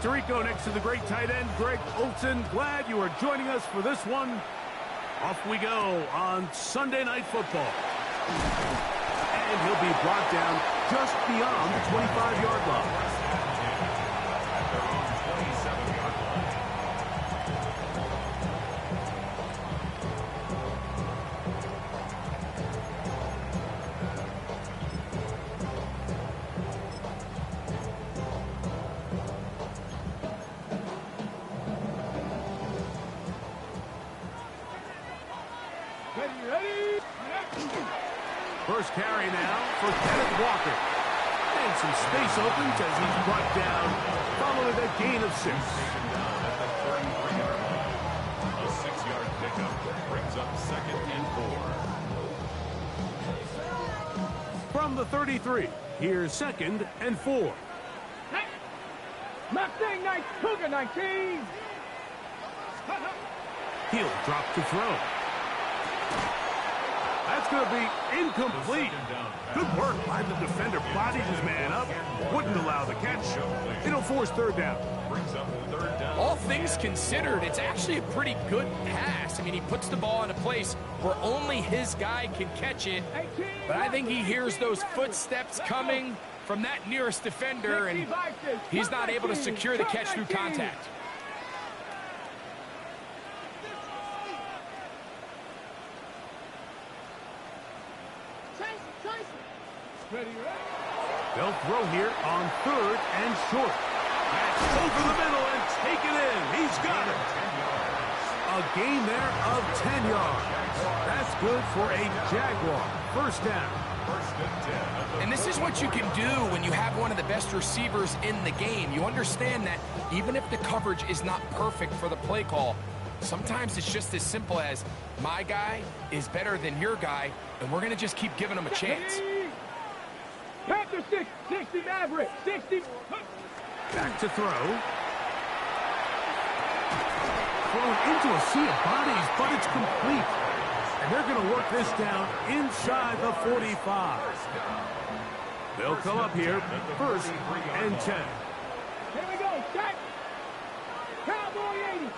Tirico next to the great tight end, Greg Olsen. Glad you are joining us for this one. Off we go on Sunday Night Football. And he'll be brought down just beyond the 25-yard line. First carry now for Kenneth Walker. And some space opens as he's brought down following a gain of 6. A 6-yard pickup brings up 2nd and 4. From the 33, here's 2nd and 4. Mustang 9, Cougar 19. He'll drop to throw. That's going to be incomplete. Good work by the defender. Bodied his man up. Wouldn't allow the catch. It'll force 3rd down. All things considered, it's actually a pretty good pass. I mean, he puts the ball in a place where only his guy can catch it. But I think he hears those footsteps coming from that nearest defender, and he's not able to secure the catch through contact. They'll throw here on 3rd and short. That's over the middle and take it in. He's got it. A gain there of 10 yards. That's good for a Jaguar. 1st down. And this is what you can do when you have one of the best receivers in the game. You understand that even if the coverage is not perfect for the play call, sometimes it's just as simple as my guy is better than your guy, and we're going to just keep giving him a chance. Panther 60 Maverick, 60. Back to throw. Thrown into a sea of bodies, but it's complete. And they're going to work this down inside the 45. They'll come up here, 1st and 10. Here we go, check. Cowboy 80.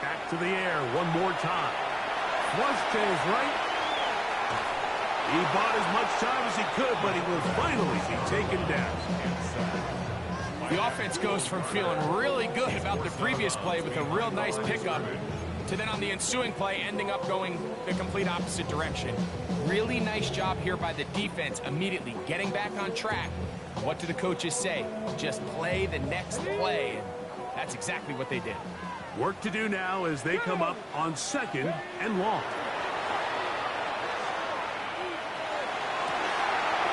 Back to the air one more time. Flush to his right. He bought as much time as he could, but he will finally be taken down. The offense goes from feeling really good about the previous play with a real nice pickup to then on the ensuing play ending up going the complete opposite direction. Really nice job here by the defense immediately getting back on track. What do the coaches say? Just play the next play. And that's exactly what they did. Work to do now as they come up on 2nd and long.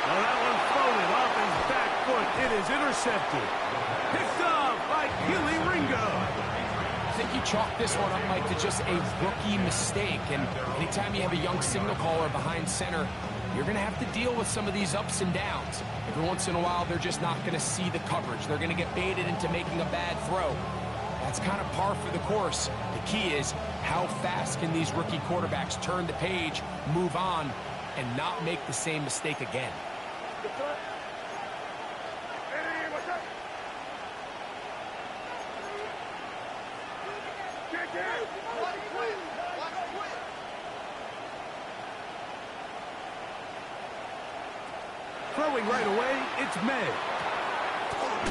Well, that one floated off his back foot. It is intercepted. Picked up by Keely Ringo. I think you chalk this one up, Mike, to just a rookie mistake. And anytime you have a young signal caller behind center, you're going to have to deal with some of these ups and downs. Every once in a while, they're just not going to see the coverage. They're going to get baited into making a bad throw. That's kind of par for the course. The key is how fast can these rookie quarterbacks turn the page, move on, and not make the same mistake again. Throwing right away, it's May.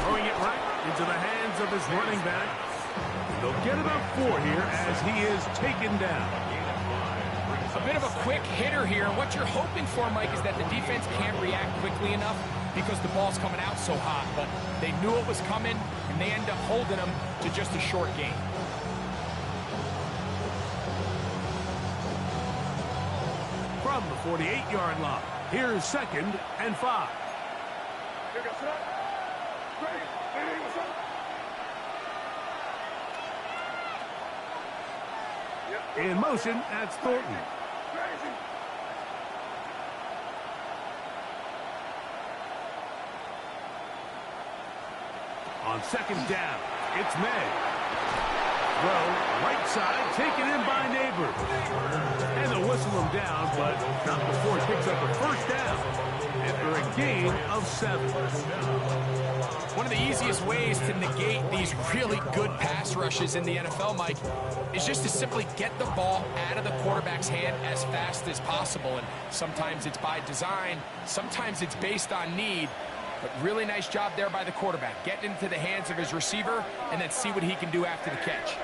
Throwing it right into the hands of his running back. They'll get about 4 here as he is taken down. A bit of a quick hitter here. What you're hoping for, Mike, is that the defense can't react quickly enough because the ball's coming out so hot. But they knew it was coming, and they end up holding them to just a short gain. From the 48-yard line, here's 2nd and 5. In motion, that's Thornton. On 2nd down, it's May. Throw, right side, taken in by Neighbors. And they'll whistle him down, but not before he picks up a 1st down after a gain of 7. One of the easiest ways to negate these really good pass rushes in the NFL, Mike, is just to simply get the ball out of the quarterback's hand as fast as possible. And sometimes it's by design, sometimes it's based on need. But really nice job there by the quarterback. Get into the hands of his receiver and then see what he can do after the catch.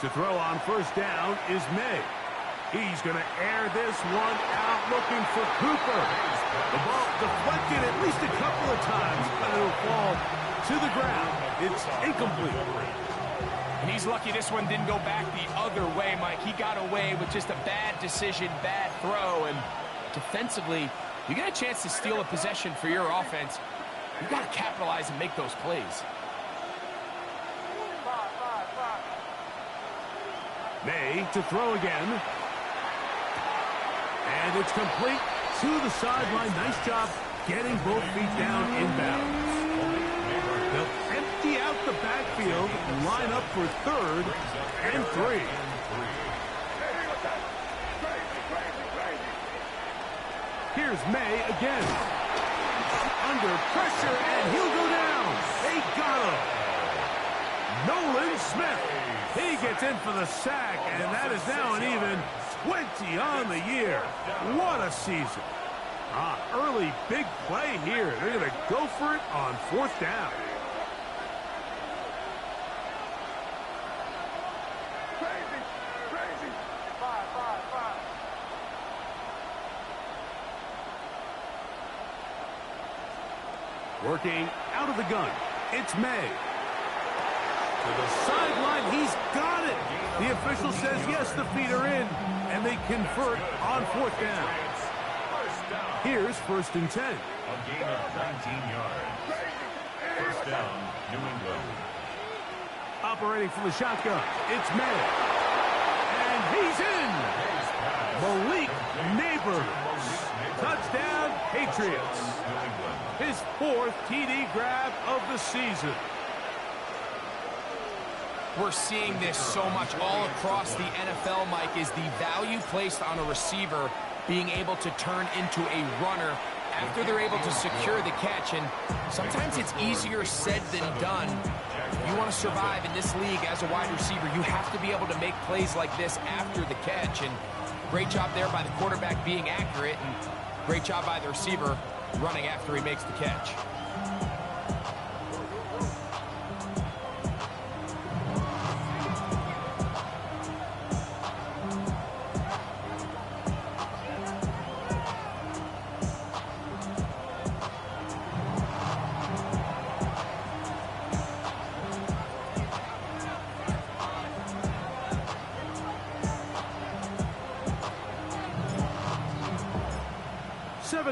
To throw on first down is May. He's going to air this one out looking for Cooper. The ball deflected at least a couple of times, but it'll fall to the ground. It's incomplete. And he's lucky this one didn't go back the other way, Mike. He got away with just a bad decision, bad throw. And defensively, you get a chance to steal a possession for your offense. You got to capitalize and make those plays. May to throw again. And it's complete to the sideline. Nice job getting both feet down inbounds. They'll empty out the backfield, line up for 3rd and 3. Here's May again. Under pressure, and he'll go down. They got him. Nolan Smith. He gets in for the sack, and that is now an even 20 on the year. What a season. Early big play here. They're going to go for it on 4th down. Working out of the gun. It's May. To the sideline, he's got it. The official says yes, the feet are in, and they convert on 4th down. Here's 1st and 10. A gain of 19 yards. First down, New England. Operating from the shotgun, it's May. And he's in. Malik Neighbors. Touchdown, Patriots. His 4th TD grab of the season. We're seeing this so much all across the NFL, Mike, is the value placed on a receiver being able to turn into a runner after they're able to secure the catch. And sometimes it's easier said than done. You want to survive in this league as a wide receiver, you have to be able to make plays like this after the catch. And great job there by the quarterback being accurate, and great job by the receiver running after he makes the catch.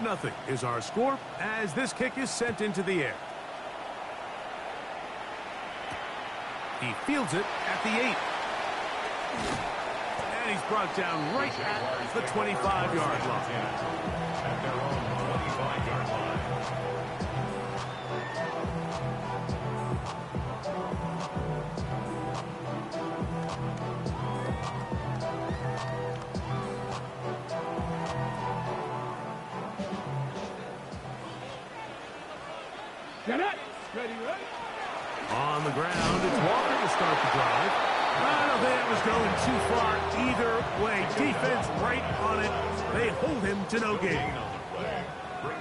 Nothing is our score as this kick is sent into the air. He fields it at the 8. And he's brought down right at the 25-yard line. At their own 25-yard line. Ready, ready. On the ground, it's Walker to start the drive. I don't think it was going too far either way. Defense right on it. They hold him to no gain.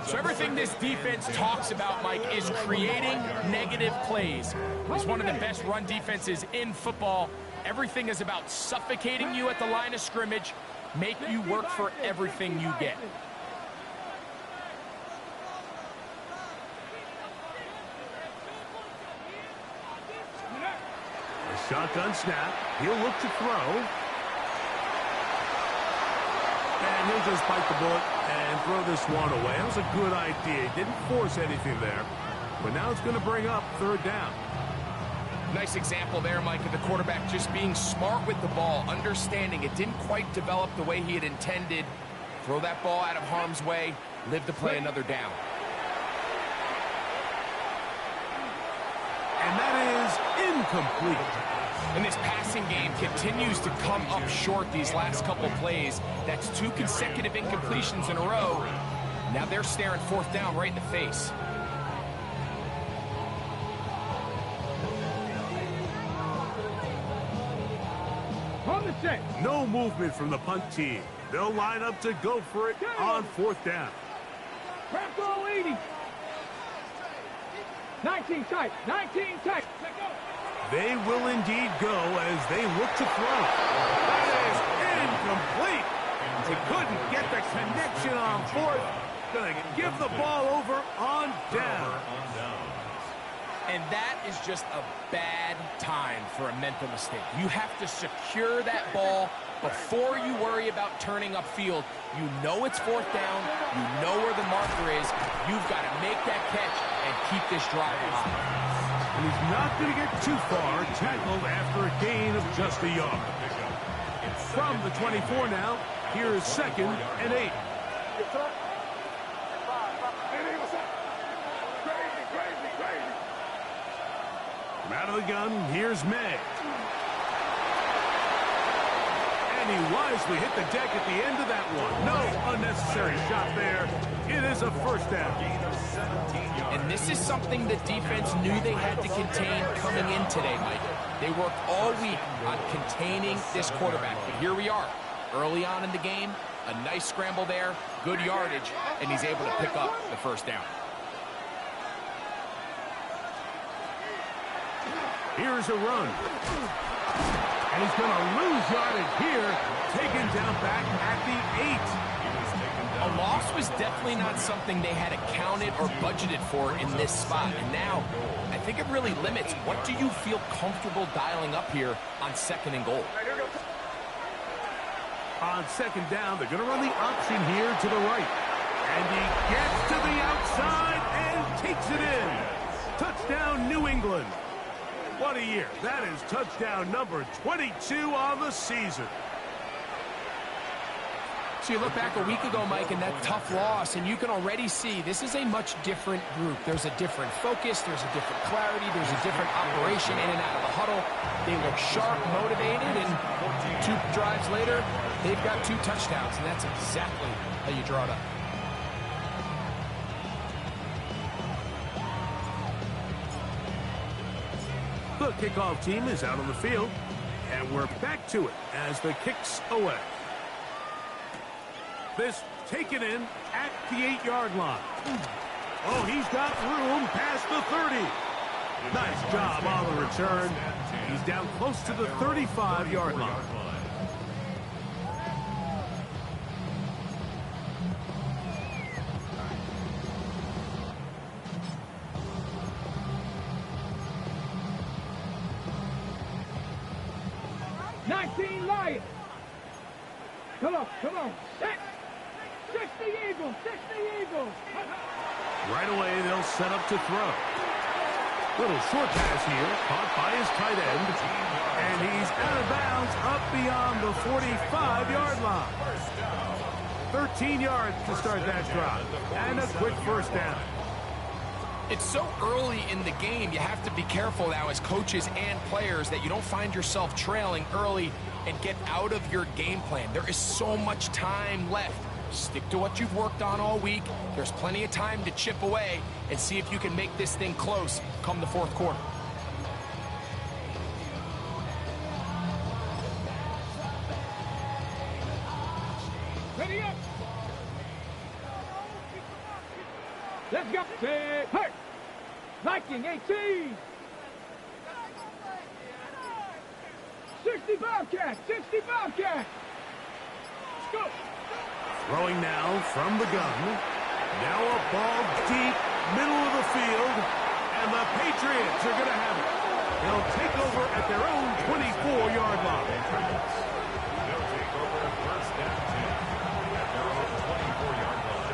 So everything this defense talks about, Mike, is creating negative plays. It's one of the best run defenses in football. Everything is about suffocating you at the line of scrimmage, make you work for everything you get. Shotgun snap. He'll look to throw. And he'll just bite the bullet and throw this one away. That was a good idea. He didn't force anything there. But now it's going to bring up 3rd down. Nice example there, Mike, of the quarterback just being smart with the ball, understanding it didn't quite develop the way he had intended. Throw that ball out of harm's way, live to play another down. And that is incomplete. And this passing game continues to come up short these last couple plays. That's 2 consecutive incompletions in a row. Now they're staring 4th down right in the face. On the set. No movement from the punt team. They'll line up to go for it on 4th down. Crack ball 80. 19 tight. 19 tight. Let go. They will indeed go as they look to throw. That is incomplete. He couldn't get the connection on 4th. Going to give the ball over on down. And that is just a bad time for a mental mistake. You have to secure that ball before you worry about turning upfield. You know it's 4th down. You know where the marker is. You've got to make that catch and keep this drive alive. And he's not going to get too far, tackled after a gain of just a yard. From the 24 now, here is 2nd and 8. From out of the gun, here's May. And he wisely hit the deck at the end of that one. No unnecessary shot there. It is a 1st down. And this is something the defense knew they had to contain coming in today, Mike. They worked all week on containing this quarterback. But here we are, early on in the game, a nice scramble there, good yardage, and he's able to pick up the 1st down. Here's a run. And he's going to lose yardage here, taken down back at the 8. A loss was definitely not something they had accounted or budgeted for in this spot. And now, I think it really limits what do you feel comfortable dialing up here on 2nd and goal. On 2nd down, they're going to run the option here to the right. And he gets to the outside and takes it in. Touchdown, New England. What a year. That is touchdown number 22 on the season. So you look back a week ago, Mike, and that tough loss, and you can already see this is a much different group. There's a different focus. There's a different clarity. There's a different operation in and out of the huddle. They look sharp, motivated, and 2 drives later, they've got 2 touchdowns, and that's exactly how you draw it up. The kickoff team is out on the field, and we're back to it as the kick's away. This taken in at the 8-yard line. Oh, he's got room past the 30. Nice job on the return. He's down close to the 35-yard line. Lions. Come on. Set. 60 Eagles. Right away, they'll set up to throw. Little short pass here, caught by his tight end. And he's out of bounds up beyond the 45-yard line. 13 yards to start that drive. And a quick 1st down. It's so early in the game, you have to be careful now as coaches and players that you don't find yourself trailing early and get out of your game plan. There is so much time left. Stick to what you've worked on all week. There's plenty of time to chip away and see if you can make this thing close come the 4th quarter. Ready up. Let's go. Hey. Viking 18. 60 Bobcats. Let's go. Throwing now from the gun. Now a ball deep, middle of the field. And the Patriots are going to have it. They'll take over at their own 24-yard line. They'll take over 1st and 10 at their own 24-yard line.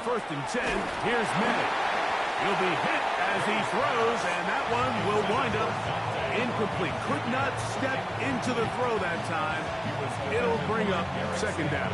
first and 10. Here's May. He'll be hit as he throws, and that one will wind up incomplete. Could not step into the throw that time. It'll bring up second down.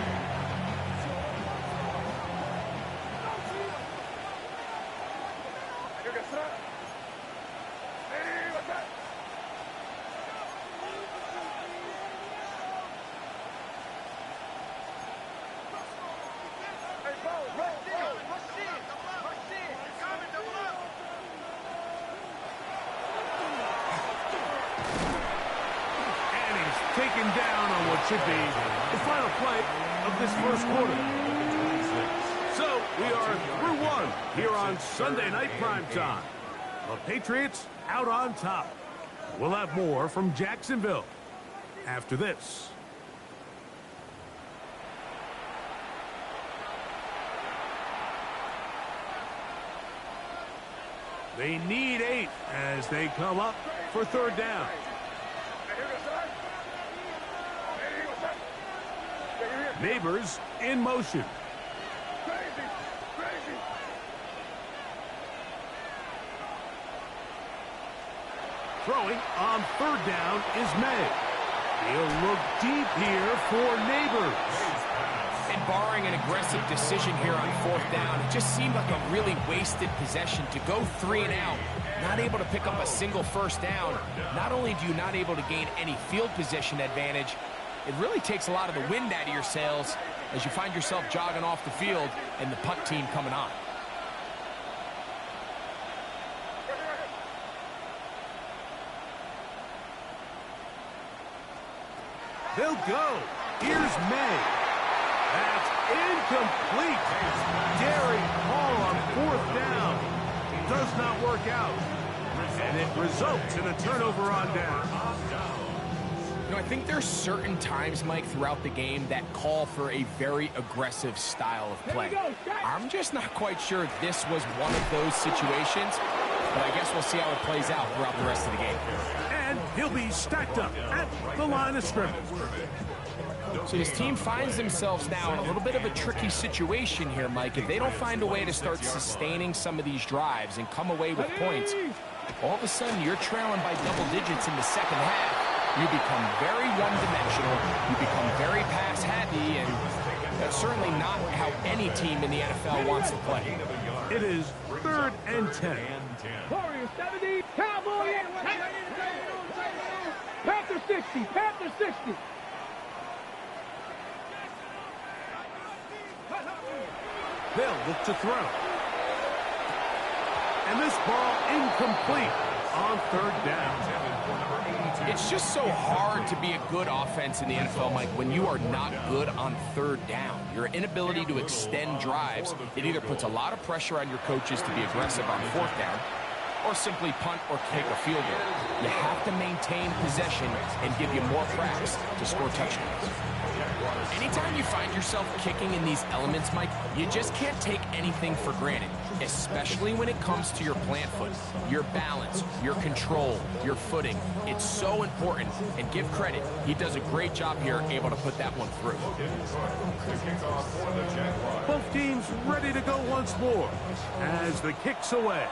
Taken down on what should be the final play of this first quarter. So we are through one here on Sunday Night Primetime. The Patriots out on top. We'll have more from Jacksonville after this. They need 8 as they come up for third down. Neighbors in motion. Throwing on third down is May. He'll look deep here for Neighbors. And barring an aggressive decision here on fourth down, it just seemed like a really wasted possession to go 3 and out, not able to pick up a single first down. Not only do you not able to gain any field position advantage, it really takes a lot of the wind out of your sails as you find yourself jogging off the field and the punt team coming on. They'll go. Here's May. That's incomplete. Daring Hall on fourth down. Does not work out. And it results in a turnover on down. You know, I think there's certain times, Mike, throughout the game that call for a very aggressive style of play. I'm just not quite sure this was one of those situations, but I guess we'll see how it plays out throughout the rest of the game. And he'll be stacked up at the line of scrimmage. So his team finds themselves now in a little bit of a tricky situation here, Mike. If they don't find a way to start sustaining some of these drives and come away with points, all of a sudden you're trailing by double digits in the second half. You become very one-dimensional, you become very pass-happy, and that's certainly not how any team in the NFL wants to play. It is third and 10. Warriors 70, Cowboys, Panther 60, Panther 60. They'll look to throw. And this ball incomplete on third down. It's just so hard to be a good offense in the NFL, Mike, when you are not good on third down. Your inability to extend drives, it either puts a lot of pressure on your coaches to be aggressive on fourth down or simply punt or kick a field goal. You have to maintain possession and give you more cracks to score touchdowns. Anytime you find yourself kicking in these elements, Mike, you just can't take anything for granted, especially when it comes to your plant foot, your balance, your control, your footing. It's so important, and give credit. He does a great job here able to put that one through. Both teams ready to go once more as the kick's away.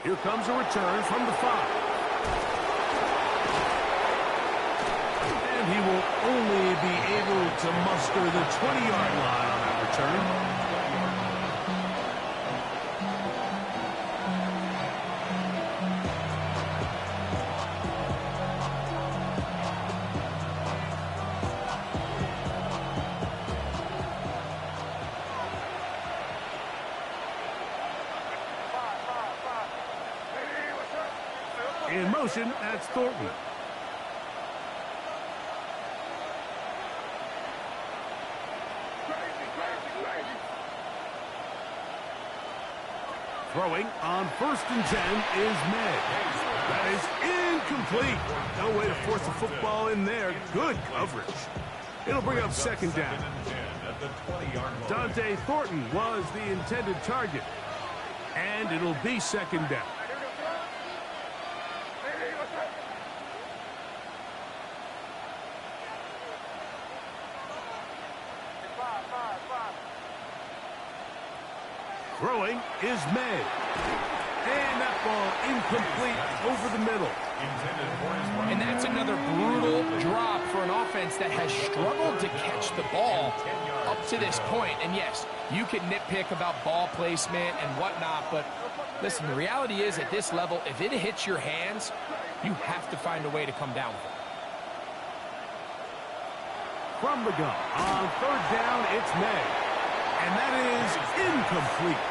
Here comes a return from the 5. He will only be able to muster the 20-yard line on that return. In motion, that's Thornton. Throwing on first and 10 is May. That is incomplete. No way to force the football in there. Good coverage. It'll bring up second down. Dante Thornton was the intended target. And it'll be second down. Throwing is May. And that ball incomplete over the middle. And that's another brutal drop for an offense that has struggled to catch the ball up to this point. And yes, you can nitpick about ball placement and whatnot, but listen, the reality is at this level, if it hits your hands, you have to find a way to come down with it. From the gun, on third down, it's May. And that is incomplete.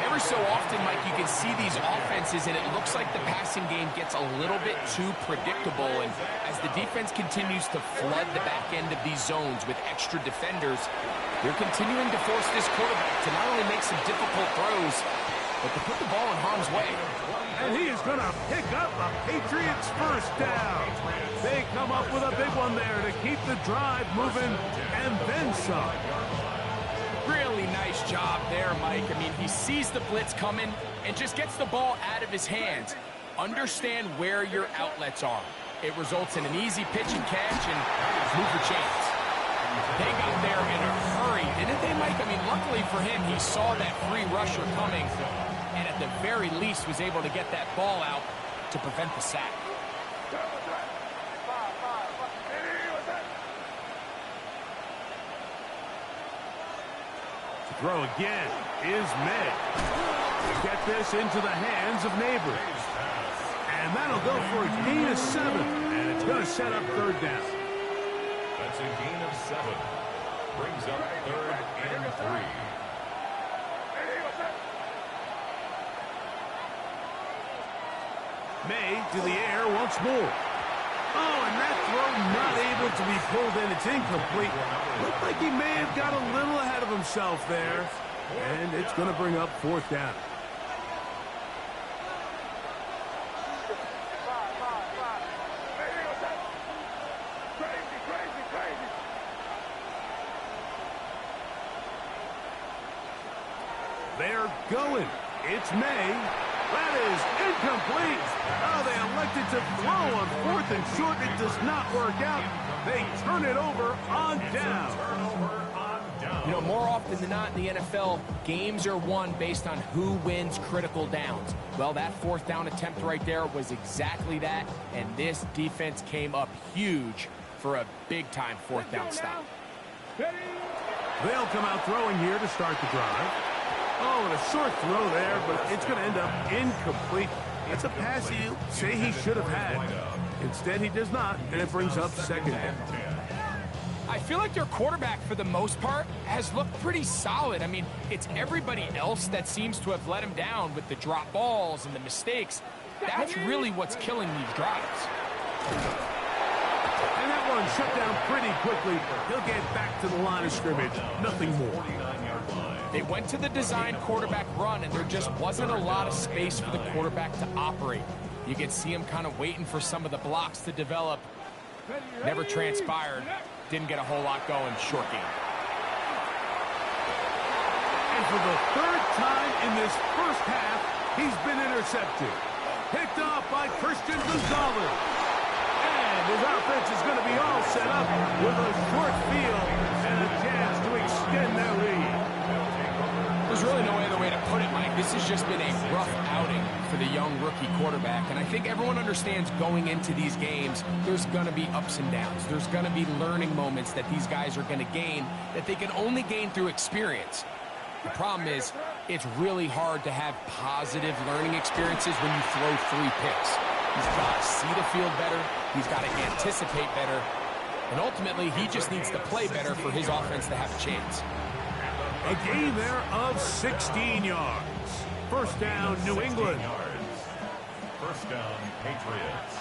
Every so often, Mike, you can see these offenses, and it looks like the passing game gets a little bit too predictable. And as the defense continues to flood the back end of these zones with extra defenders, they're continuing to force this quarterback to not only make some difficult throws, but to put the ball in harm's way. And he is going to pick up a Patriots first down. They come up with a big one there to keep the drive moving, and then some. Really nice job there, Mike. I mean, he sees the blitz coming and just gets the ball out of his hands. Understand where your outlets are. It results in an easy pitch and catch and move the chains. They got there in a hurry, didn't they, Mike? I mean, luckily for him, he saw that free rusher coming and at the very least was able to get that ball out to prevent the sack. Throw again is May. Get this into the hands of Neighbors. And that'll go for a gain of 7. And it's going to set up third down. That's a gain of 7. Brings up 3rd and 3. May to the air once more. Oh, and that throw not able to be pulled in. It's incomplete. Looked like he may have got a little ahead of himself there. And it's going to bring up 4th down. They're going. It's May. That is incomplete. Oh, they elected to throw on 4th and short. It does not work out. They turn it over on down. You know, more often than not in the NFL, games are won based on who wins critical downs. Well, that 4th down attempt right there was exactly that, and this defense came up huge for a big-time 4th down stop. They'll come out throwing here to start the drive. Oh, and a short throw there, but it's going to end up incomplete. It's a pass you say he should have had. Instead, he does not, and it brings up 2nd down. I feel like their quarterback, for the most part, has looked pretty solid. I mean, it's everybody else that seems to have let him down with the drop balls and the mistakes. That's really what's killing these drives. And that one shut down pretty quickly. He'll get back to the line of scrimmage. Nothing more. They went to the design quarterback run, and there just wasn't a lot of space for the quarterback to operate. You could see him kind of waiting for some of the blocks to develop. Never transpired. Didn't get a whole lot going. Short game. And for the 3rd time in this first half, he's been intercepted. Picked off by Christian Gonzalez. And his offense is going to be all set up with a short field and a chance to extend their lead. There's really no other way to put it, Mike. This has just been a rough outing for the young rookie quarterback. And I think everyone understands going into these games, there's going to be ups and downs. There's going to be learning moments that these guys are going to gain that they can only gain through experience. The problem is, it's really hard to have positive learning experiences when you throw 3 picks. He's got to see the field better. He's got to anticipate better. And ultimately, he just needs to play better for his offense to have a chance. A gain there of 16 yards. First down, New England. First down, Patriots.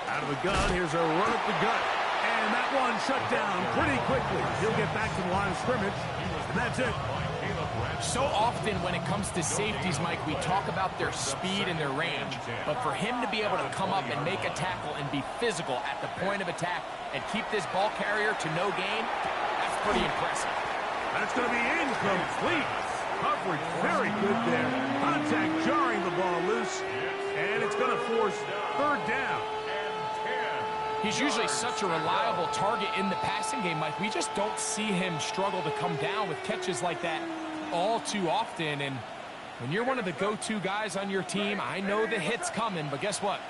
Out of the gun, here's a run up the gut. And that one shut down pretty quickly. He'll get back to the line of scrimmage, and that's it. So often when it comes to safeties, Mike, we talk about their speed and their range. But for him to be able to come up and make a tackle and be physical at the point of attack and keep this ball carrier to no gain, that's pretty impressive. That's going to be incomplete. Coverage very good there. Contact jarring the ball loose. And it's going to force 3rd down. He's usually such a reliable target in the passing game, Mike. We just don't see him struggle to come down with catches like that all too often. And when you're one of the go-to guys on your team, I know the hit's coming, but guess what?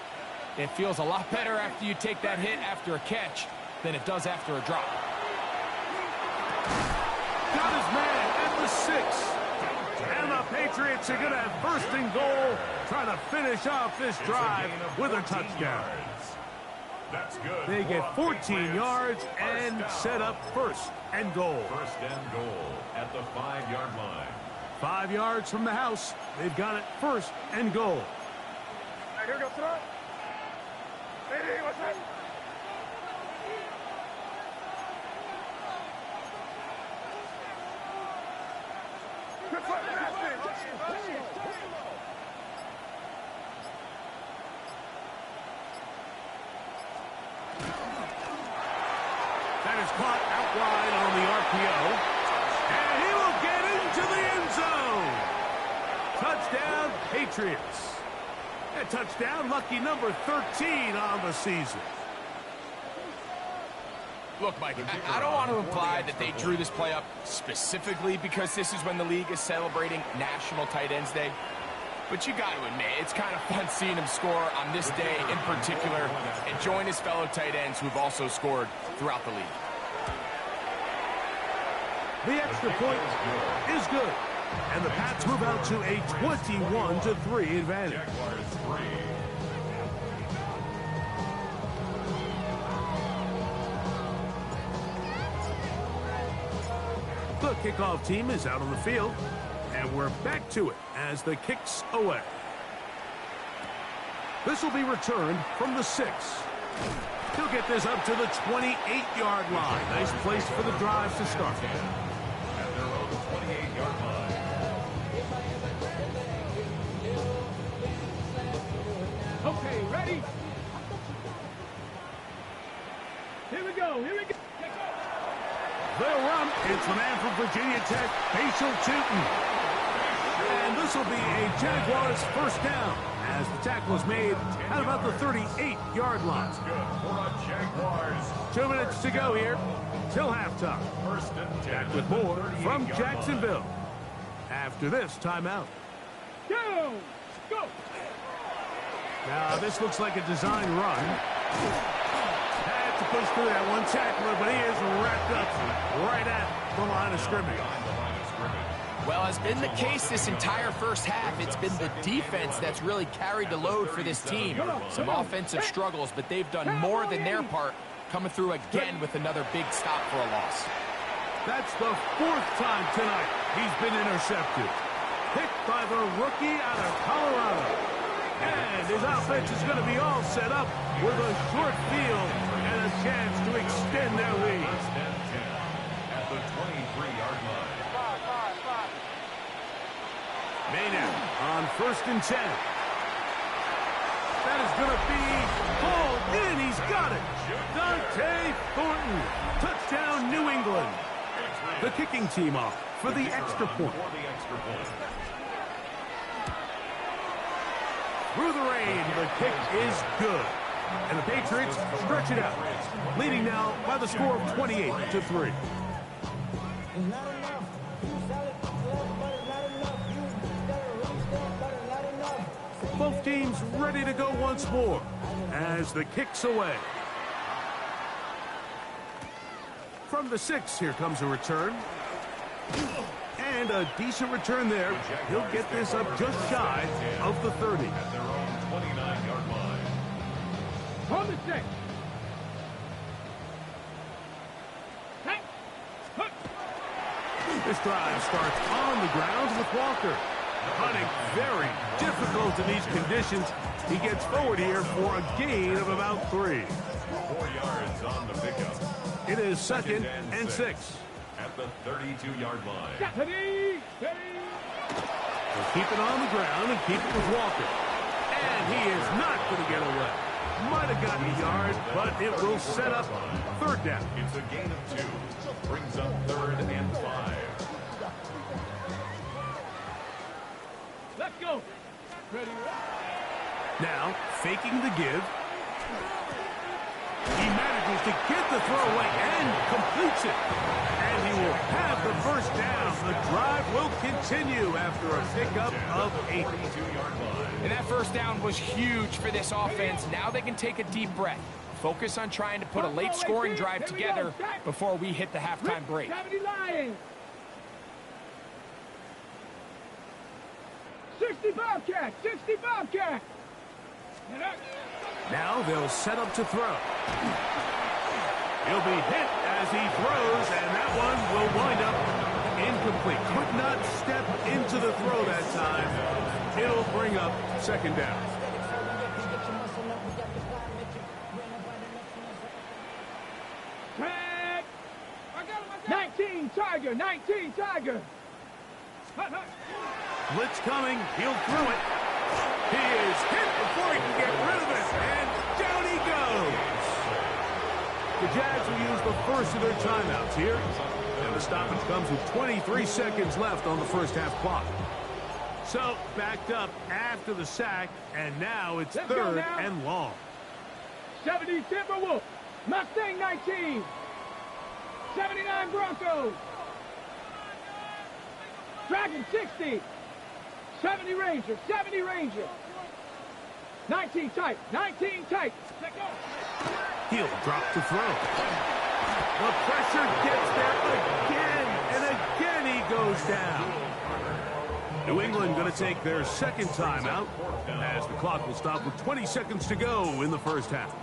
It feels a lot better after you take that hit after a catch than it does after a drop. Got his man at the 6. And the Patriots are going to have first and goal, trying to finish off this drive with a touchdown. That's good. They get 14 yards and set up first and goal. First and goal at the 5-yard line. 5 yards from the house. They've got it first and goal. Right, here we go, throw. Hey, what's that? Good foot, that is caught out wide on the RPO. And he will get into the end zone. Touchdown, Patriots. A touchdown, lucky number 13 on the season. Look, Mike, I don't want to imply that they drew this play up specifically because this is when the league is celebrating National Tight Ends Day. But you got to admit, it's kind of fun seeing him score on this day in particular and join his fellow tight ends who've also scored throughout the league. The extra point is good. And the Pats move out to a 21-3 advantage. Jaguars 3. The kickoff team is out on the field. And we're back to it as the kick's away. This will be returned from the 6. He'll get this up to the 28-yard line. Nice place for the drive to start. At their own 28-yard line. Okay, ready? Here we go, here we go. They'll run. It's the man from Virginia Tech, Facial Tootin. And this will be a Jaguars first down as the tackle is made at about the 38-yard line. That's good for a Jaguars. 2 minutes to go here till halftime. First and 10. Back with more from Jacksonville after this timeout. Go! Go! Now, this looks like a design run. Had to push through that one tackler, but he is wrapped up right at the line of scrimmage. Well, as been the case this entire first half, it's been the defense that's really carried the load for this team. Some offensive struggles, but they've done more than their part, coming through again with another big stop for a loss. That's the 4th time tonight he's been intercepted. Picked by the rookie out of Colorado. And his offense is going to be all set up with a short field and a chance to extend their lead. First and 10 at the 23-yard line. Maynard on first and 10. That is going to be pulled in. He's got it. Dante Thornton. Touchdown, New England. The kicking team off for the extra point. Through the rain, the kick is good. And the Patriots stretch it out, leading now by the score of 28-3. Both teams ready to go once more as the kick's away. From the 6, here comes a return. And a decent return there. He'll get this up just shy of the 30. At their own 29-yard line. On the 6. This drive starts on the ground with Walker. Hunting very difficult in these conditions. He gets forward here for a gain of about 3. 4 yards on the pickup. It is second and 6. At the 32-yard line. Steady! They'll keep it on the ground and keep it with Walker. And he is not going to get away. Might have gotten a yard, but it will set up third down. It's a gain of 2. Brings up 3rd and 5. Let's go! Ready? Now, faking the give. He manages to get the throw away and completes it. And he will have the first down. The drive will continue after a pickup of 8. And that first down was huge for this offense. Now they can take a deep breath. Focus on trying to put a late scoring drive together before we hit the halftime break. 60 Bobcat! 60 Bobcat! Now they'll set up to throw. He'll be hit as he throws, and that one will wind up incomplete. Could not step into the throw that time. It'll bring up second down. Tag! 19 Tiger! 19 Tiger! Blitz coming. He'll throw it. He is hit before he can get rid of it, and down he goes. The Jags will use the first of their timeouts here, and the stoppage comes with 23 seconds left on the first half clock. So, backed up after the sack, and now it's third and long. 70 Timberwolves! Mustang 19! 79 Broncos! Dragon 60! 70 Ranger! 70 Ranger! 19 tight! 19 tight! He'll drop to throw. The pressure gets there again, and again he goes down. New England going to take their second timeout as the clock will stop with 20 seconds to go in the first half.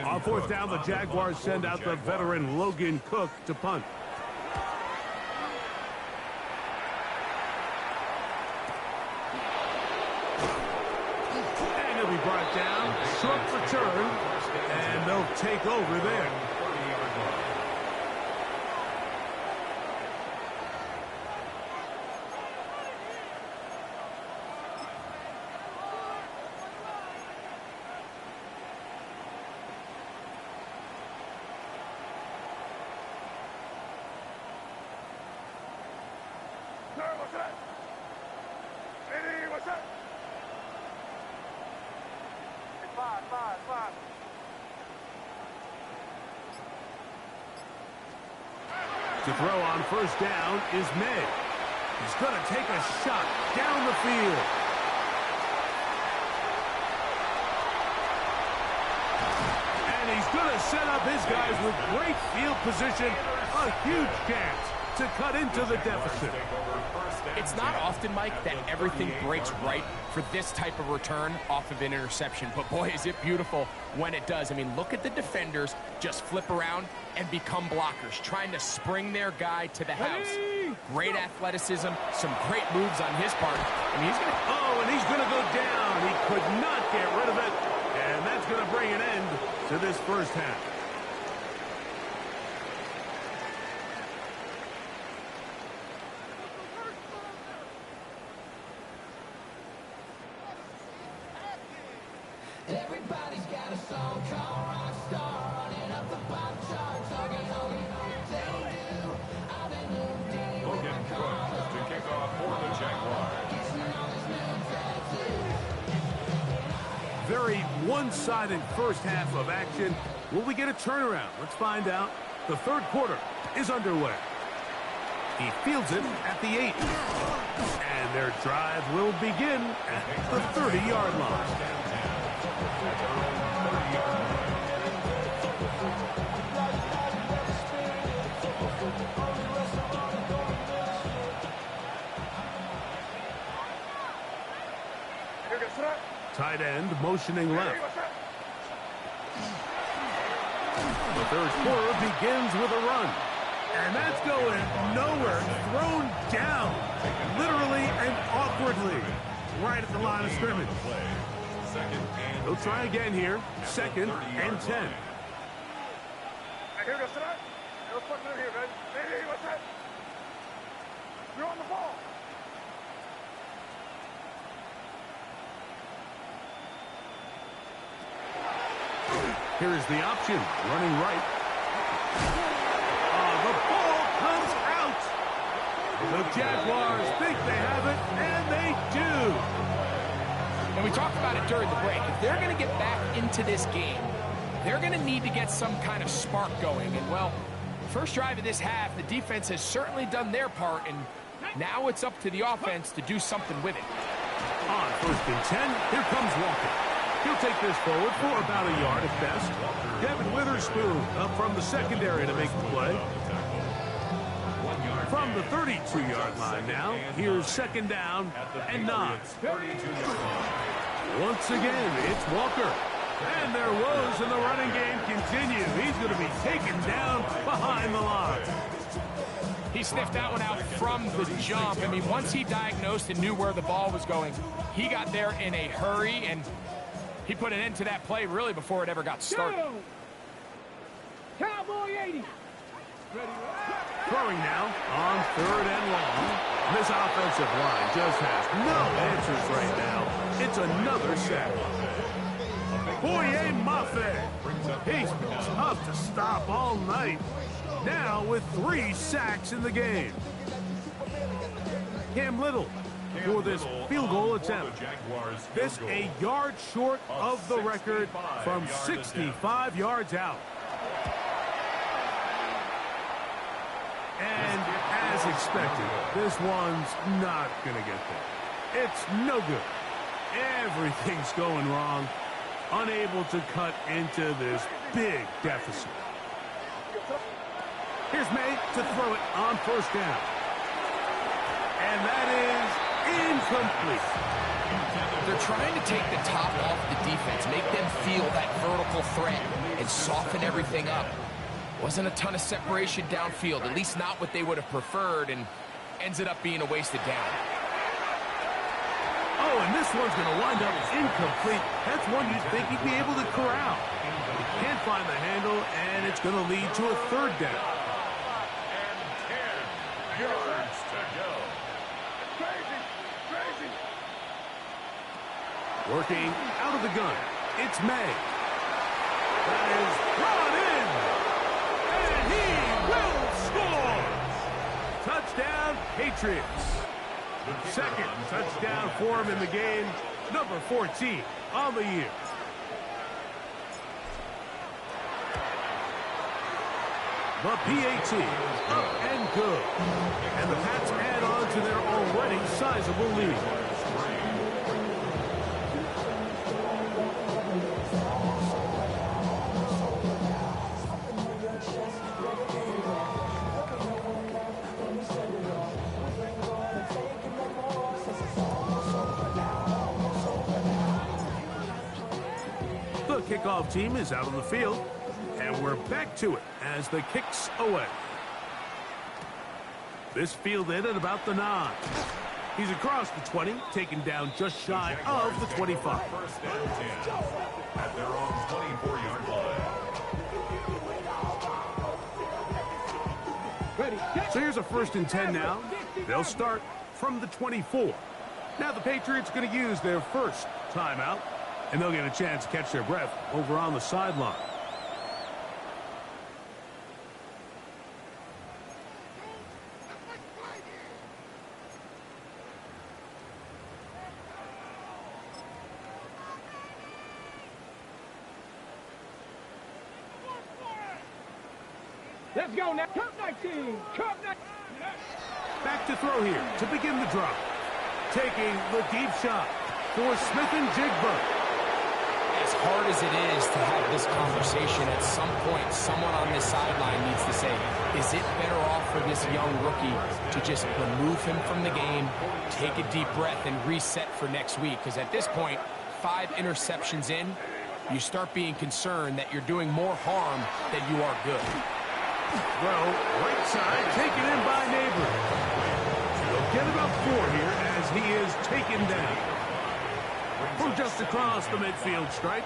On fourth down, the Jaguars send out the veteran Logan Cook to punt. And he'll be brought down. Short return. And they'll take over there. To throw on first down is May. He's going to take a shot down the field. And he's going to set up his guys with great field position. A huge chance to cut into the deficit. It's not often, Mike, that everything breaks right for this type of return off of an interception. But boy, is it beautiful when it does. I mean, look at the defenders just flip around and become blockers, trying to spring their guy to the house. Great athleticism, some great moves on his part. I mean, he's going to... Oh, and he's going to go down. He could not get rid of it. And that's going to bring an end to this first half. Everybody's got a song called Rockstar, running up the pop charts. Huggy, huggy, they do. I've been moved in. Logan Cook to kick off for the Jaguars. Very one-sided first half of action. Will we get a turnaround? Let's find out. The third quarter is underway. He fields it at the 8. And their drive will begin at the 30-yard line. Tight end motioning left. The third quarter begins with a run. And that's going nowhere. Thrown down. Literally and awkwardly. Right at the line of scrimmage. He'll try again here. Second and 10. Here we go, sit up. Let's put it in here, man. Hey, what's that? You're on the ball. Here is the option. Running right. The ball comes out. The Jaguars think they have it, and they do. And we talked about it during the break. If they're going to get back into this game, they're going to need to get some kind of spark going. And, well, first drive of this half, the defense has certainly done their part, and now it's up to the offense to do something with it. On 1st and 10, here comes Walker. He'll take this forward for about a yard at best. Devin Witherspoon up from the secondary to make the play. From the 32-yard line now, here's 2nd down and 9. Once again, it's Walker. And their woes in the running game continue. He's going to be taken down behind the line. He sniffed that one out from the jump. I mean, once he diagnosed and knew where the ball was going, he got there in a hurry, and he put an end to that play really before it ever got started. Cowboy 80. Throwing now on 3rd and long. This offensive line just has no answers right now. It's another sack. Boye Mafe. He's been tough to stop all night. Now with 3 sacks in the game. Cam Little for this field goal attempt. This a yard short of the record from 65 yards out. And as expected, this one's not going to get there. It's no good. Everything's going wrong. Unable to cut into this big deficit. Here's May to throw it on 1st down. And that is incomplete. They're trying to take the top off the defense, make them feel that vertical threat, and soften everything up. Wasn't a ton of separation downfield, at least not what they would have preferred, and ends it up being a wasted down. Oh, and this one's going to wind up incomplete. That's one you'd think he'd be able to corral. He can't find the handle, and it's going to lead to a 3rd down. And 10 yards to go. Crazy. Working out of the gun, it's May. That is brought in. And he will score. Touchdown, Patriots. 2nd touchdown for him in the game. Number 14 on the year. The PAT up and good. And the Pats add on to their already sizable lead. The kickoff team is out on the field, and we're back to it as the kicks away. This fielded at about the 9. He's across the 20, taken down just shy of the 25. 1st and 10 at their own 24-yard line. So here's a 1st and 10 now. They'll start from the 24. Now the Patriots going to use their first timeout, and they'll get a chance to catch their breath over on the sideline. Let's go now. Cup 19. Cup 19. Back to throw here to begin the drive. Taking the deep shot for Smith and Jigba. As hard as it is to have this conversation, at some point, someone on this sideline needs to say, is it better off for this young rookie to just remove him from the game, take a deep breath, and reset for next week? Because at this point, 5 interceptions in, you start being concerned that you're doing more harm than you are good. Throw, right side, taken in by Neighbor. He'll get about 4 here as he is taken down. From just across the midfield stripe,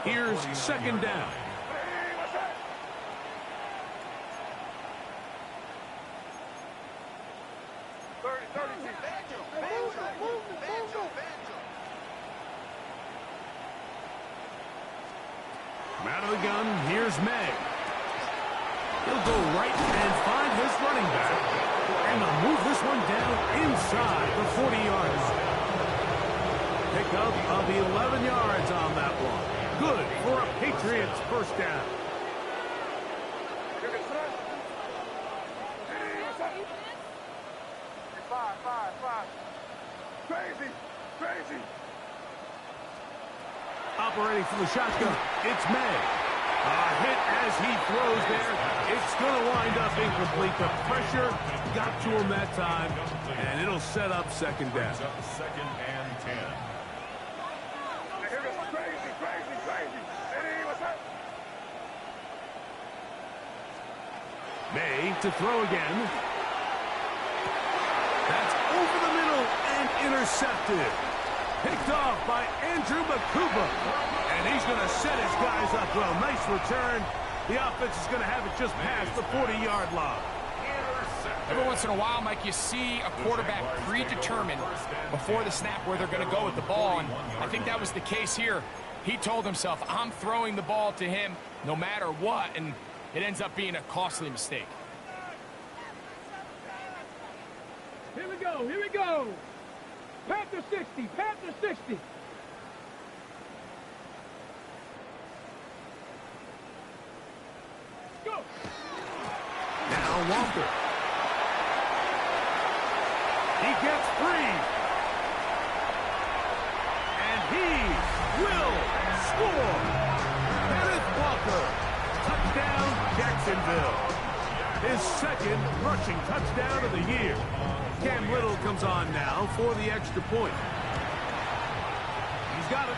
here's 2nd down. From out of the gun, here's May. He'll go right and find his running back. And they'll move this one down inside the 40-yard line. Pickup of 11 yards on that one. Good for a Patriots first down. Five. Crazy. Operating from the shotgun, it's May. A hit as he throws there. It's going to wind up incomplete. The pressure got to him that time, and it'll set up second down. Second and 10. Here goes crazy. Hey, what's up? May to throw again. That's over the middle and intercepted. Picked off by Andrew Makuba. And he's going to set his guys up well. Nice return. The offense is going to have it just past the 40-yard line. Every once in a while, Mike, you see a quarterback predetermined before the snap where they're going to go with the ball, and I think that was the case here. He told himself, I'm throwing the ball to him no matter what, and it ends up being a costly mistake. Here we go. Panther 60. Go. Now Walker. He gets free. And he will score. Kenneth Walker. Touchdown, Jacksonville. His second rushing touchdown of the year. Cam Little comes on now for the extra point. He's got it.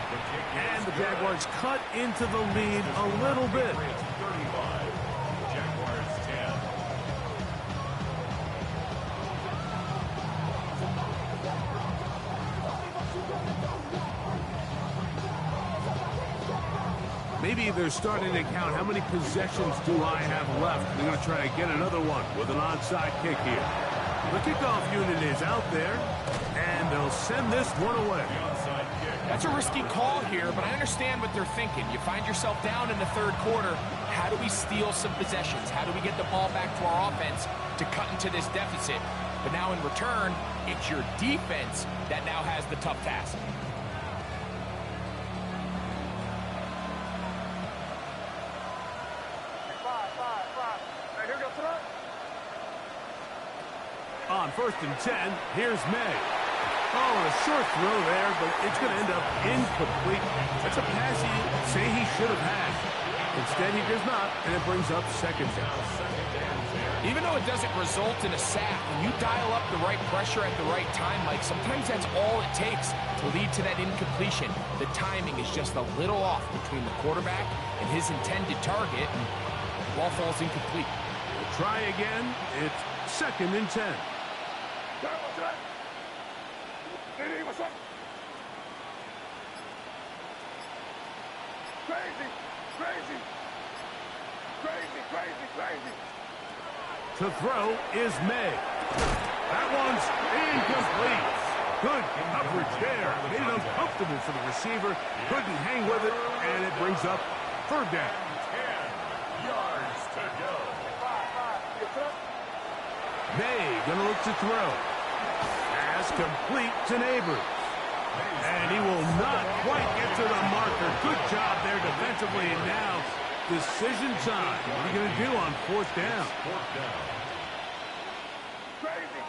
And the Jaguars cut into the lead a little bit. 35. Jaguars 10. Maybe they're starting to count how many possessions do I have left. They're going to try to get another one with an onside kick here. The kickoff unit is out there, and they'll send this one away. That's a risky call here, but I understand what they're thinking. You find yourself down in the third quarter. How do we steal some possessions? How do we get the ball back to our offense to cut into this deficit? But now in return, it's your defense that now has the tough task. Five. Hey, here goes tonight. On 1st and 10, here's May. Oh, a short throw there, but it's going to end up incomplete. That's a pass he say he should have had. Instead, he does not, and it brings up second down. Even though it doesn't result in a sack, when you dial up the right pressure at the right time, Mike, sometimes that's all it takes to lead to that incompletion. The timing is just a little off between the quarterback and his intended target, and the ball falls incomplete. We'll try again. It's 2nd and 10. Hey, what's up? Crazy. To throw is May. That one's incomplete. Good coverage there. Made it uncomfortable for the receiver. Couldn't hang with it, and it brings up 3rd down. 10 yards to go. May gonna look to throw. Pass complete to Neighbors. And he will not quite get to the marker. Good job there defensively, and now decision time. What are you going to do on 4th down? Crazy.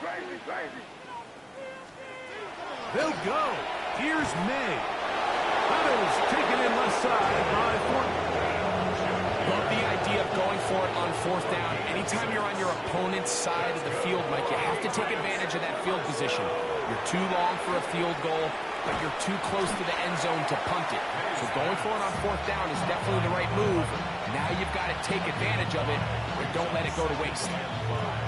They'll go. Here's May. That is taken in left side by Thornton. Love the idea of going for it on 4th down. Anytime you're on your opponent's side of the field, Mike, you have to take advantage of that field position. You're too long for a field goal, but you're too close to the end zone to punt it. So going for it on 4th down is definitely the right move. Now you've got to take advantage of it, but don't let it go to waste.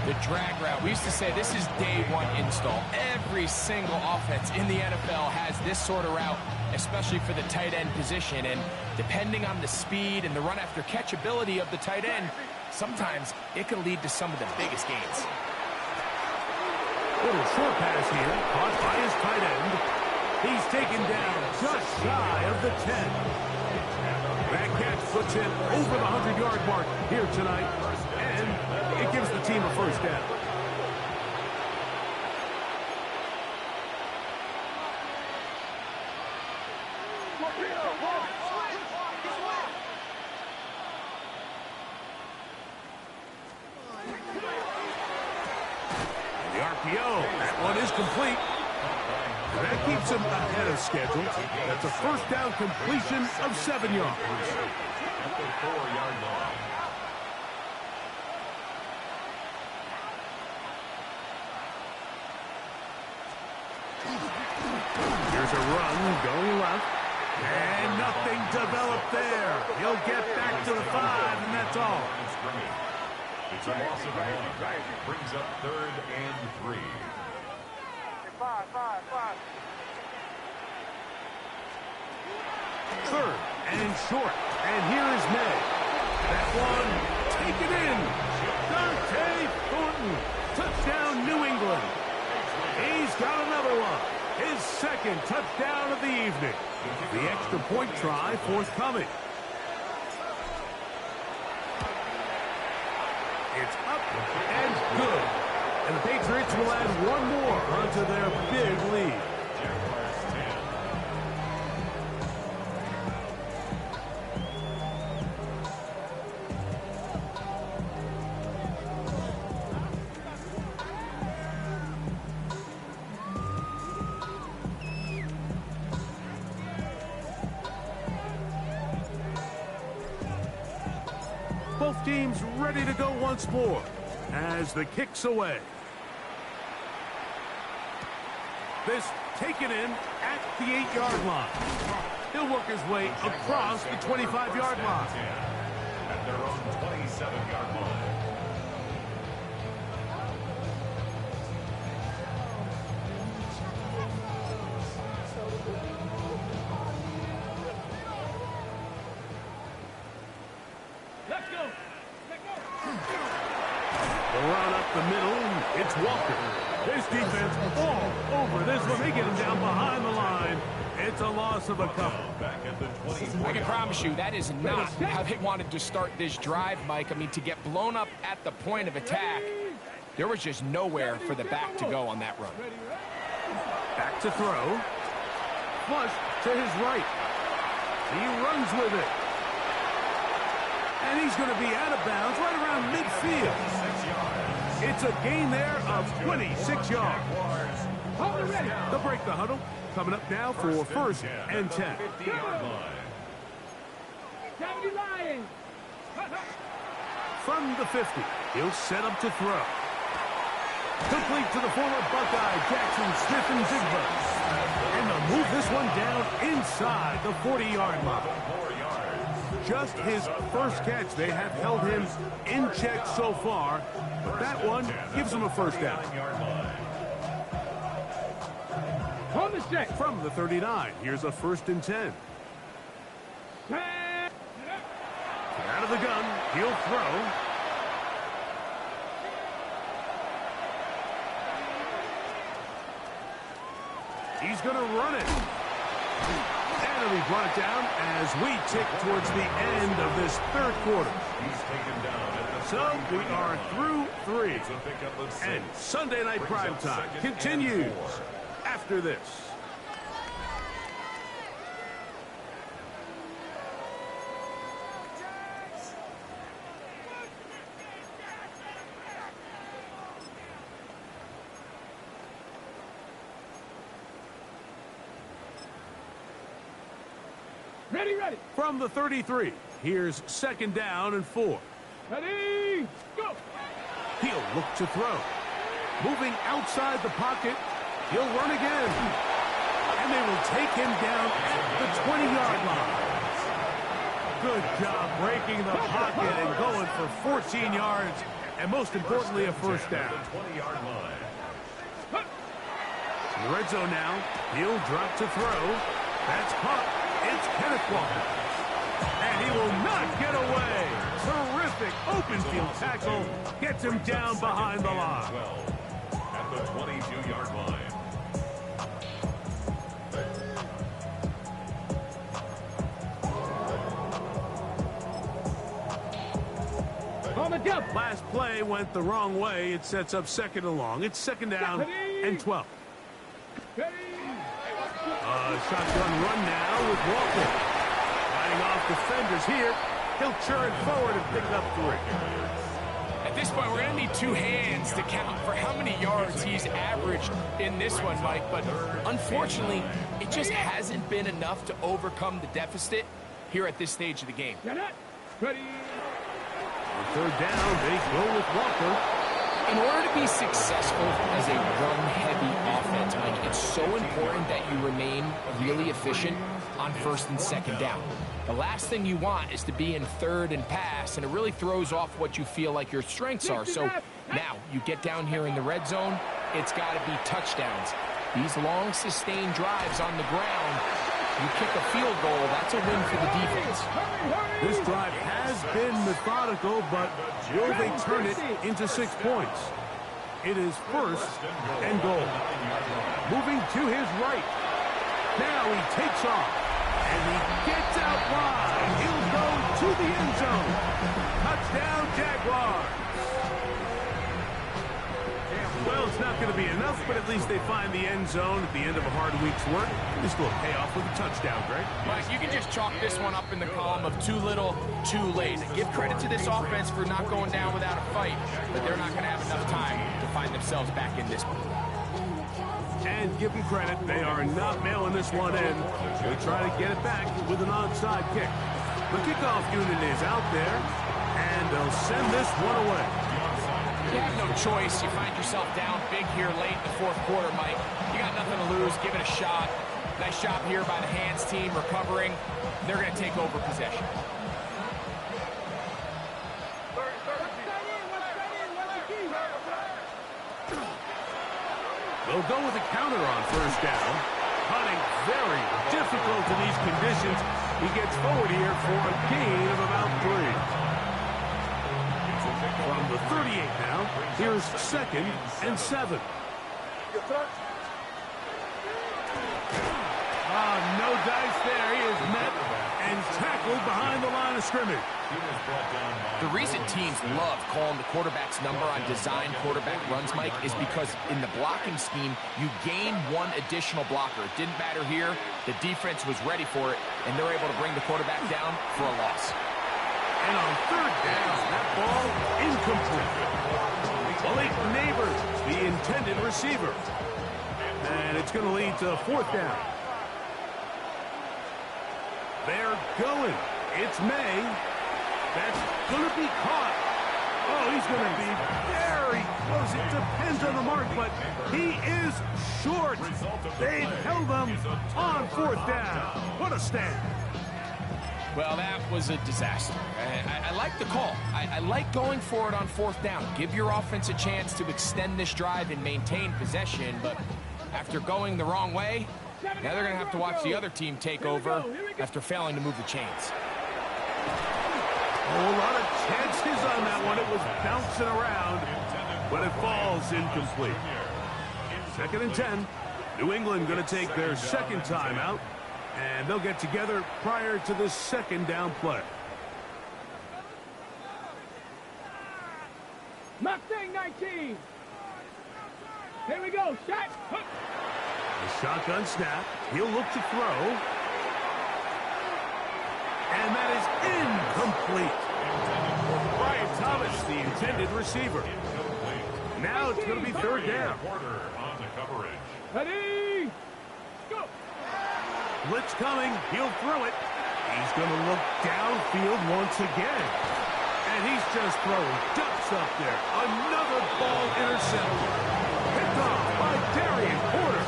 The drag route. We used to say this is day one install. Every single offense in the NFL has this sort of route, especially for the tight end position. And depending on the speed and the run after catch ability of the tight end, sometimes it can lead to some of the biggest gains. Little short pass here, caught by his tight end. He's taken down just shy of the 10. That catch puts him over the 100-yard mark here tonight, and it gives the team a 1st down. The RPO, that one is complete. That keeps him ahead of schedule. That's a first down completion of 7 yards. At the 4-yard line. Here's a run going left. And nothing developed there. He'll get back to the 5, and that's all. It's a loss of 1. Brings up 3rd and 3. Five. 3rd and short. And here is May. That one taken in. Dante Thornton. Touchdown, New England. He's got another one. His 2nd touchdown of the evening. The extra point try forthcoming. It's up and good. And the Patriots will add one more onto their big lead. Jaguars 10. Both teams ready to go once more as the kick's away. This taken in at the 8-yard line. He'll work his way across the 25-yard line. At their own 27-yard line. Let's go. The run up the middle. It's Walker. This defense all over this one. They get him down behind the line. It's a loss of a couple. Back at the 24. I can promise you that is not how they wanted to start this drive, Mike. I mean, to get blown up at the point of attack, there was just nowhere for the back to go on that run. Back to throw. Flush to his right. He runs with it. And he's going to be out of bounds right around midfield. 6 yards. It's a gain there of 26 yards. Hold it ready. They'll break the huddle. Coming up now for 1st and 10. 50-yard line. 70 Lions. From the 50, he'll set up to throw. Complete to the former Buckeye, Jackson Smith-Njigba. And they'll move this one down inside the 40-yard line. 4 yards. Just his first catch. They have held him in check so far, but that one gives him a first down. 9-yard line. On the set. From the 39, here's a 1st and 10. Out of the gun, he'll throw. He's going to run it. And he'll be brought down as we tick towards the end of this 3rd quarter. He's taken down at the So we are through 3. It's a pickup of 6. And Sunday Night Brings up Primetime 2nd continues and 4. after this. Ready. From the 33, here's 2nd down and 4. Ready, go. He'll look to throw. Moving outside the pocket, he'll run again. And they will take him down at the 20-yard line. Good job breaking the pocket and going for 14 yards, and most importantly, a first down. The 20-yard line. In the red zone now, he'll drop to throw. That's caught. It's Kenneth Walker. And he will not get away. Terrific open field tackle. Gets him down behind the line. 12 at the 22-yard line. On the jump. Last play went the wrong way. It sets up 2nd and long. It's 2nd down and 12. Ready. shotgun run now with Walker. Fighting off defenders here. He'll churn forward and pick up 3. At this point, we're going to need 2 hands to count for how many yards he's averaged in this one, Mike. But unfortunately, it just hasn't been enough to overcome the deficit here at this stage of the game. Get it. Ready. On 3rd down, they go with Walker. In order to be successful as a run-heavy offense, Mike, it's so important that you remain really efficient on 1st and 2nd down. The last thing you want is to be in 3rd and pass, and it really throws off what you feel like your strengths are. So now you get down here in the red zone, it's got to be touchdowns. These long, sustained drives on the ground, you kick a field goal, that's a win for the defense. This drive has been methodical, but will they turn it into 6 points? It is 1st and goal. Moving to his right. Now he takes off. And he gets out wide. He'll go to the end zone. Touchdown, Jaguars. Well, it's not going to be enough, but at least they find the end zone at the end of a hard week's work. This will pay off with a touchdown, Greg. Mike, you can just chalk this one up in the column of too little, too late. Give credit to this offense for not going down without a fight, but they're not going to have enough time to find themselves back in this one. And give them credit, they are not mailing this one in. They'll try to get it back with an onside kick. The kickoff unit is out there, and they'll send this one away. You have no choice. You find yourself down big here late in the 4th quarter, Mike. You got nothing to lose. Give it a shot. Nice job here by the hands team recovering. They're going to take over possession. They'll go with a counter on 1st down. Punting very difficult in these conditions. He gets forward here for a gain of about 3. From the 38 now, here's 2nd and 7. No dice there. He is met and tackled behind the line of scrimmage. The reason teams love calling the quarterback's number on design quarterback runs, Mike, is because in the blocking scheme, you gain 1 additional blocker. It didn't matter here. The defense was ready for it, and they're able to bring the quarterback down for a loss. And on 3rd down, that ball incomplete. Malik Neighbors, the intended receiver. And it's going to lead to 4th down. They're going. It's May. That's going to be caught. Oh, he's going to be very close. It depends on the mark, but he is short. They've held him on 4th down. What a stand. Well, that was a disaster. I like the call. I like going for it on 4th down. Give your offense a chance to extend this drive and maintain possession, but after going the wrong way, now they're going to have to watch the other team take over after failing to move the chains. A lot of chances on that one. It was bouncing around, but it falls incomplete. 2nd and 10. New England going to take their 2nd timeout, and they'll get together prior to the 2nd down play. Mustang 19. Here we go. Shot. Hook. The shotgun snap. He'll look to throw. And that is incomplete. Brian Thomas, the intended receiver. Now it's going to be 3rd down. Ready. Go. Blitz coming. He'll throw it. He's going to look downfield once again. And he's just throwing ducks up there. Another ball intercepted. Picked off by Darian Porter.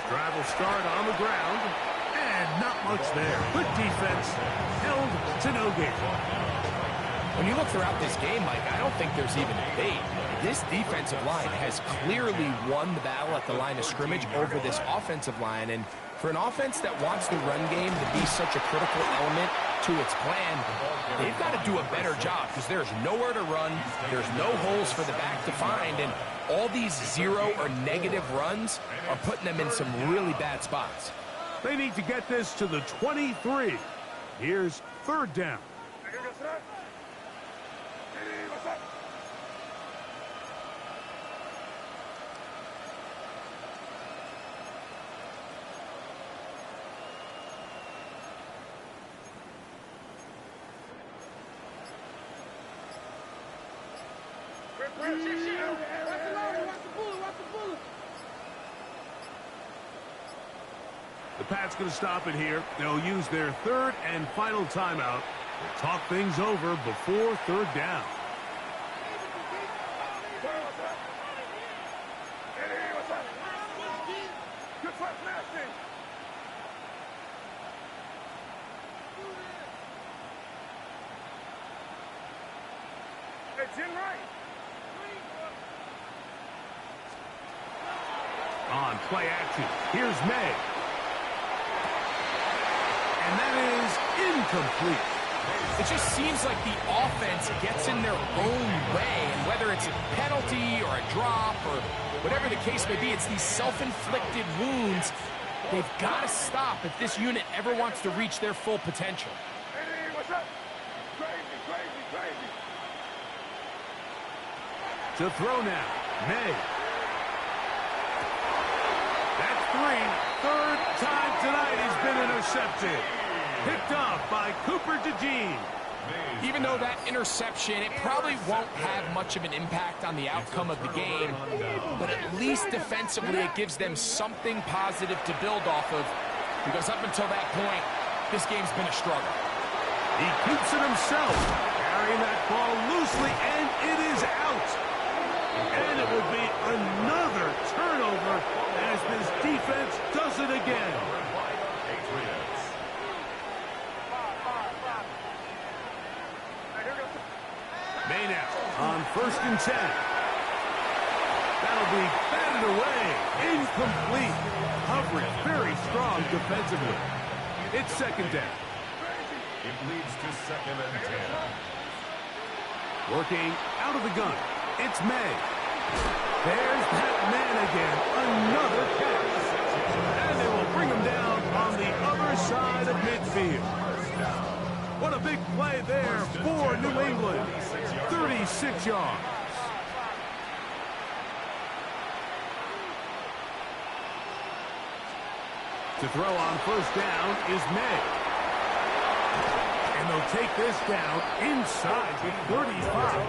Drive will start on the ground, and not much there. Good defense, held to no gain. When you look throughout this game, Mike, I don't think there's even a debate. This defensive line has clearly won the battle at the line of scrimmage over this offensive line, and For an offense that wants the run game to be such a critical element to its plan, they've got to do a better job because there's nowhere to run, there's no holes for the back to find, and all these zero or negative runs are putting them in some really bad spots. They need to get this to the 23. Here's third down. The Pats going to stop it here. They'll use their third and final timeout to talk things over before third down. On play action, here's May. And that is incomplete. It just seems like the offense gets in their own way, and whether it's a penalty or a drop or whatever the case may be, it's these self-inflicted wounds. They've got to stop if this unit ever wants to reach their full potential. To throw now, May. That's three. Third time tonight he's been intercepted. Picked off by Cooper DeJean. Even though that interception, it probably won't have much of an impact on the outcome of the game, but at least defensively it gives them something positive to build off of, because up until that point, this game's been a struggle. He keeps it himself, carrying that ball loosely, and it is out. And it will be another turnover as this defense does it again. May now on 1st and 10. That'll be batted away. Incomplete. Coverage very strong defensively. It's second down. It leads to 2nd and 10. Working out of the gun. It's May. There's that man again. Another catch. And they will bring him down on the other side of midfield. What a big play there for New England. 36 yards. To throw on 1st down is May. And they'll take this down inside the 35.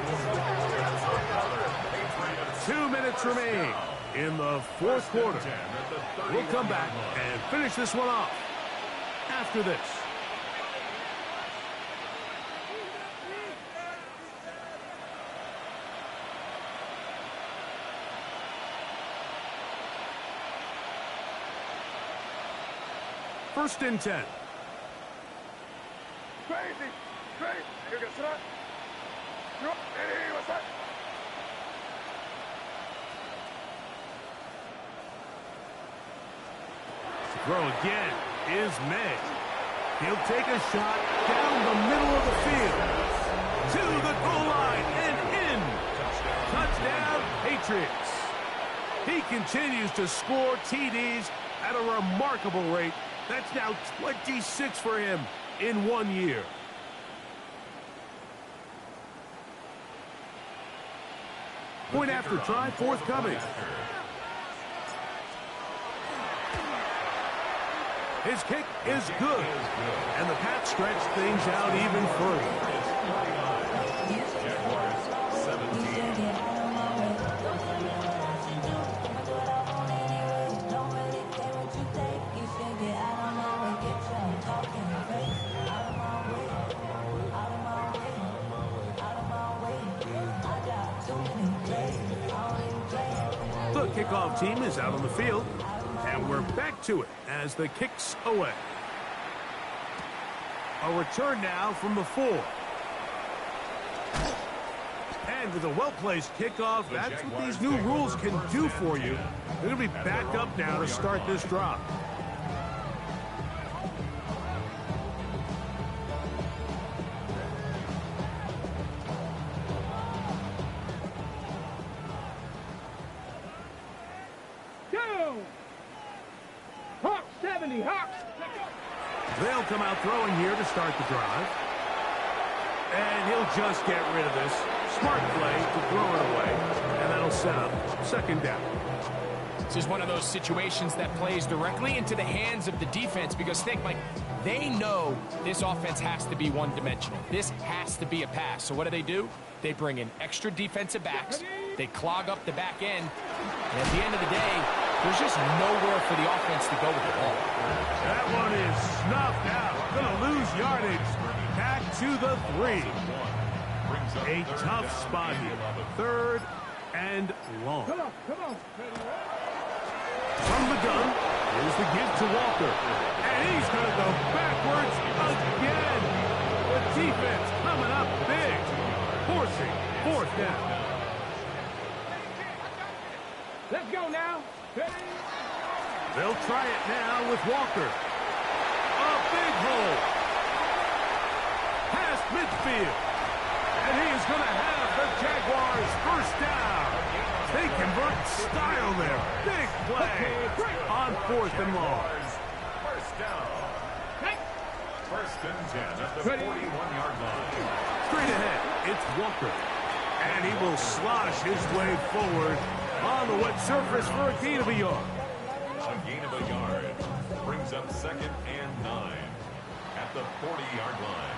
2 minutes remain in the 4th quarter. We'll come back and finish this one off after this. First and 10. Crazy. You get that? Hey, what's that? Throw again is May. He'll take a shot down the middle of the field. To the goal line and in. Touchdown, Patriots. He continues to score TDs at a remarkable rate. That's now 26 for him in 1 year. Point after try forthcoming. His kick is good. And the Pats stretch things out even further. Jaguars 17. The kickoff team is out on the field, and we're back to it as the kick's away. A return now from the 4. And with a well-placed kickoff, that's what these new rules can do for you. They're going to be back up now to start this drive. Steady, hop. They'll come out throwing here to start the drive. And he'll just get rid of this. Smart play to throw it away. And that'll set up second down. This is one of those situations that plays directly into the hands of the defense because think, Mike, they know this offense has to be one-dimensional. This has to be a pass. So what do? They bring in extra defensive backs. They clog up the back end. And at the end of the day, there's just nowhere for the offense to go with the ball. That one is snuffed out. Going to lose yardage. Back to the 3. A tough spot here. 3rd and long. Come on. From the gun, here's the give to Walker. And he's going to go backwards again. The defense coming up big. Forcing 4th down. Let's go now. They'll try it now with Walker. A big hole. Past midfield. And he is going to have the Jaguars 1st down. They convert style there. Big play on 4th and long. First down. 1st and 10 at the 41-yard line. Straight ahead, it's Walker. And he will slosh his way forward on the wet surface for a gain of a yard. A gain of a yard brings up 2nd and 9 at the 40-yard line.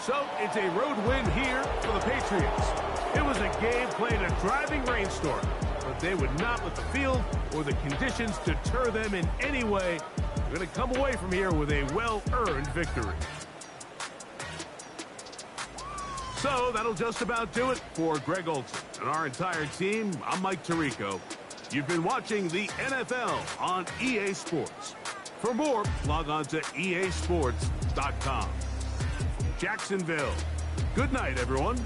So it's a road win here for the Patriots. It was a game played in a driving rainstorm, but they would not let the field or the conditions deter them in any way. They're going to come away from here with a well-earned victory. So that'll just about do it for Greg Olsen and our entire team. I'm Mike Tirico. You've been watching the NFL on EA Sports. For more, log on to easports.com. Jacksonville. Good night, everyone.